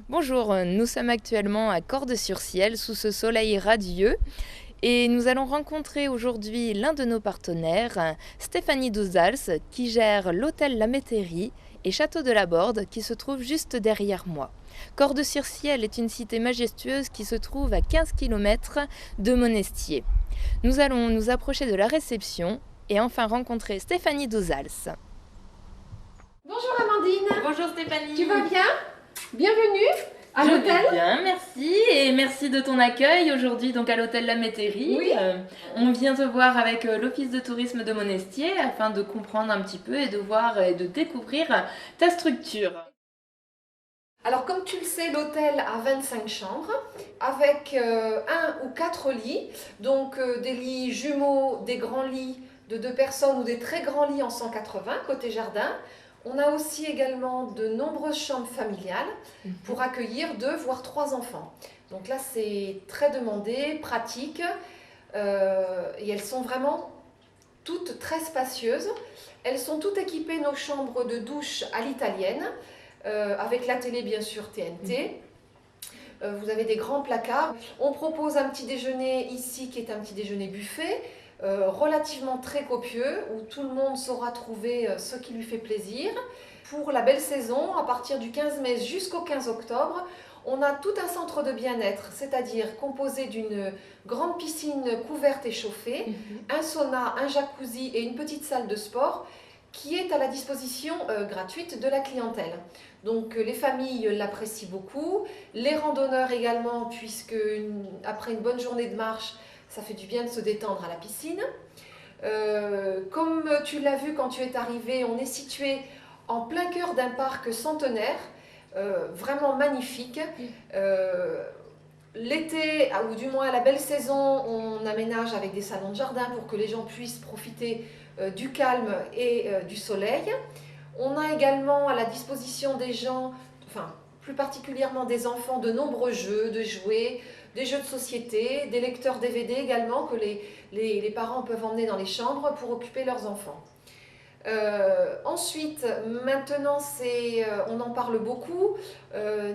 Bonjour, nous sommes actuellement à Cordes-sur-Ciel sous ce soleil radieux et nous allons rencontrer aujourd'hui l'un de nos partenaires, Stéphanie Douzals, qui gère l'hôtel La Métairie et Château de la Borde qui se trouve juste derrière moi. Cordes-sur-Ciel est une cité majestueuse qui se trouve à 15 km de Monestier. Nous allons nous approcher de la réception et enfin rencontrer Stéphanie Douzals. Bonjour Amandine, Bonjour Stéphanie. tu vas bien? Bienvenue à Je l'hôtel. vais bien, merci. Et merci de ton accueil aujourd'hui donc à l'hôtel La Métairie. Oui. On vient te voir avec l'office de tourisme de Monestier afin de comprendre un petit peu et de voir et de découvrir ta structure. Alors comme tu le sais, l'hôtel a 25 chambres avec 1 ou 4 lits, donc des lits jumeaux, des grands lits de 2 personnes ou des très grands lits en 180 côté jardin. On a aussi également de nombreuses chambres familiales pour accueillir 2 voire 3 enfants. Donc là c'est très demandé, pratique et elles sont vraiment toutes très spacieuses. Elles sont toutes équipées, nos chambres de douche à l'italienne, avec la télé bien sûr TNT. Vous avez des grands placards. On propose un petit déjeuner ici qui est un petit déjeuner buffet, relativement très copieux, où tout le monde saura trouver ce qui lui fait plaisir. Pour la belle saison, à partir du 15 mai jusqu'au 15 octobre, on a tout un centre de bien-être, c'est-à-dire composé d'une grande piscine couverte et chauffée, un sauna, un jacuzzi et une petite salle de sport qui est à la disposition gratuite de la clientèle. Donc les familles l'apprécient beaucoup, les randonneurs également, puisque après une bonne journée de marche, ça fait du bien de se détendre à la piscine. Comme tu l'as vu quand tu es arrivé, on est situé en plein cœur d'un parc centenaire, vraiment magnifique. L'été, ou du moins à la belle saison, on aménage avec des salons de jardin pour que les gens puissent profiter du calme et du soleil. On a également à la disposition des gens, enfin plus particulièrement des enfants, de nombreux jeux, de jouets, des jeux de société, des lecteurs DVD également que les parents peuvent emmener dans les chambres pour occuper leurs enfants. Ensuite, maintenant, on en parle beaucoup.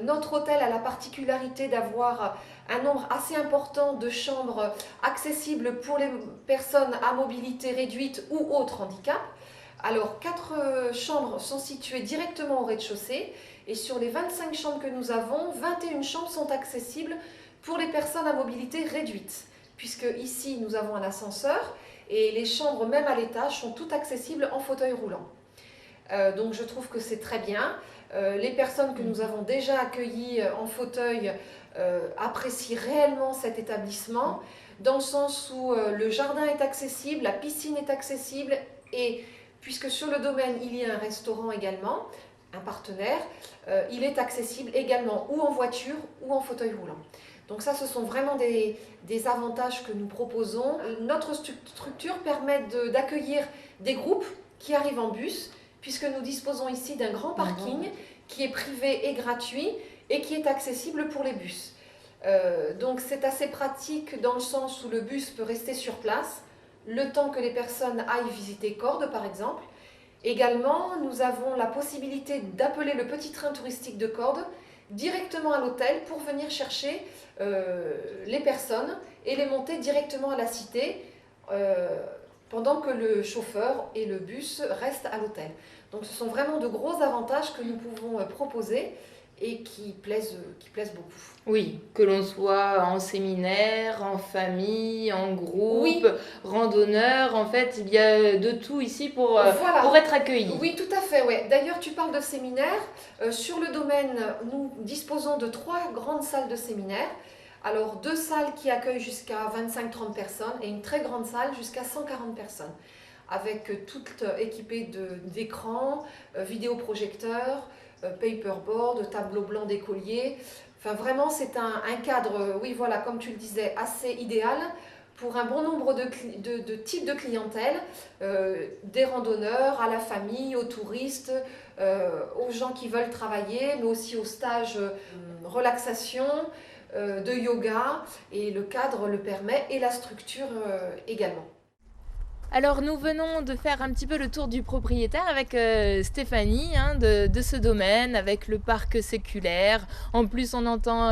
Notre hôtel a la particularité d'avoir un nombre assez important de chambres accessibles pour les personnes à mobilité réduite ou autres handicaps. Alors, 4 chambres sont situées directement au rez-de-chaussée et sur les 25 chambres que nous avons, 21 chambres sont accessibles pour les personnes à mobilité réduite, puisque ici nous avons un ascenseur et les chambres même à l'étage sont toutes accessibles en fauteuil roulant. Donc je trouve que c'est très bien. Les personnes que nous avons déjà accueillies en fauteuil apprécient réellement cet établissement, dans le sens où le jardin est accessible, la piscine est accessible et puisque sur le domaine il y a un restaurant également, un partenaire, il est accessible également ou en voiture ou en fauteuil roulant. Donc ça, ce sont vraiment des avantages que nous proposons. Notre structure permet d'accueillir des groupes qui arrivent en bus, puisque nous disposons ici d'un grand parking qui est privé et gratuit et qui est accessible pour les bus. Donc c'est assez pratique dans le sens où le bus peut rester sur place le temps que les personnes aillent visiter Cordes par exemple. Également, nous avons la possibilité d'appeler le petit train touristique de Cordes directement à l'hôtel pour venir chercher les personnes et les monter directement à la cité pendant que le chauffeur et le bus restent à l'hôtel. Donc ce sont vraiment de gros avantages que nous pouvons proposer et qui plaisent beaucoup. Oui, que l'on soit en séminaire, en famille, en groupe, Oui. randonneur, en fait, il y a de tout ici pour Voilà. être accueilli. Oui, tout à fait. Ouais. D'ailleurs, tu parles de séminaire. Sur le domaine, nous disposons de 3 grandes salles de séminaire. Alors, 2 salles qui accueillent jusqu'à 25-30 personnes et une très grande salle jusqu'à 140 personnes, avec toutes équipées d'écrans, vidéoprojecteurs, paperboard, tableau blanc d'écolier. Enfin, vraiment, c'est un cadre, oui, voilà, comme tu le disais, assez idéal pour un bon nombre de types de clientèle, des randonneurs, à la famille, aux touristes, aux gens qui veulent travailler, mais aussi aux stages relaxation, de yoga, et le cadre le permet et la structure également. Alors nous venons de faire un petit peu le tour du propriétaire avec Stéphanie de ce domaine, avec le parc séculaire. En plus on entend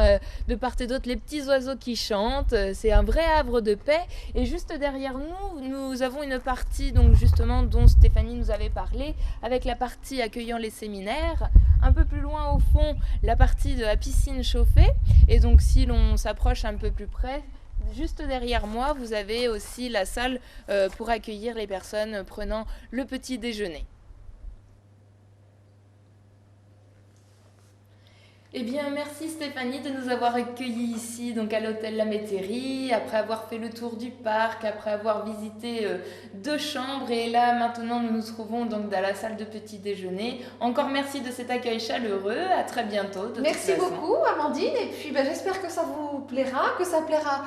de part et d'autre les petits oiseaux qui chantent. C'est un vrai havre de paix. Et juste derrière nous, nous avons une partie donc justement dont Stéphanie nous avait parlé, avec la partie accueillant les séminaires. Un peu plus loin au fond, la partie de la piscine chauffée. Et donc si l'on s'approche un peu plus près, juste derrière moi, vous avez aussi la salle pour accueillir les personnes prenant le petit déjeuner. Eh bien, merci Stéphanie de nous avoir accueillis ici, donc à l'hôtel La Métairie, après avoir fait le tour du parc, après avoir visité 2 chambres. Et là, maintenant, nous nous trouvons donc dans la salle de petit déjeuner. Encore merci de cet accueil chaleureux. À très bientôt. Merci beaucoup, Amandine. Et puis, j'espère que ça vous plaira, que ça plaira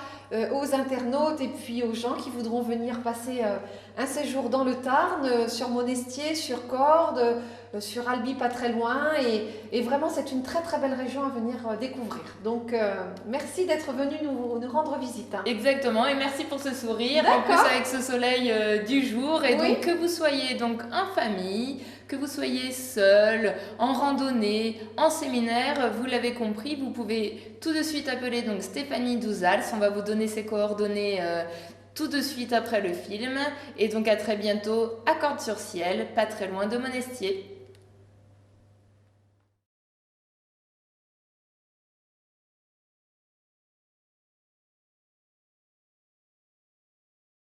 aux internautes et puis aux gens qui voudront venir passer un séjour dans le Tarn, sur Monestier, sur Cordes, sur Albi, pas très loin. Et vraiment, c'est une très très belle région à venir découvrir. Donc, merci d'être venu nous rendre visite. Exactement, et merci pour ce sourire. En D'accord. plus avec ce soleil du jour. Et Oui. donc que vous soyez donc en famille, que vous soyez seul, en randonnée, en séminaire, vous l'avez compris, vous pouvez tout de suite appeler donc Stéphanie Douzals. On va vous donner ses coordonnées tout de suite après le film. Et donc à très bientôt à Cordes-sur-Ciel, pas très loin de Monestier.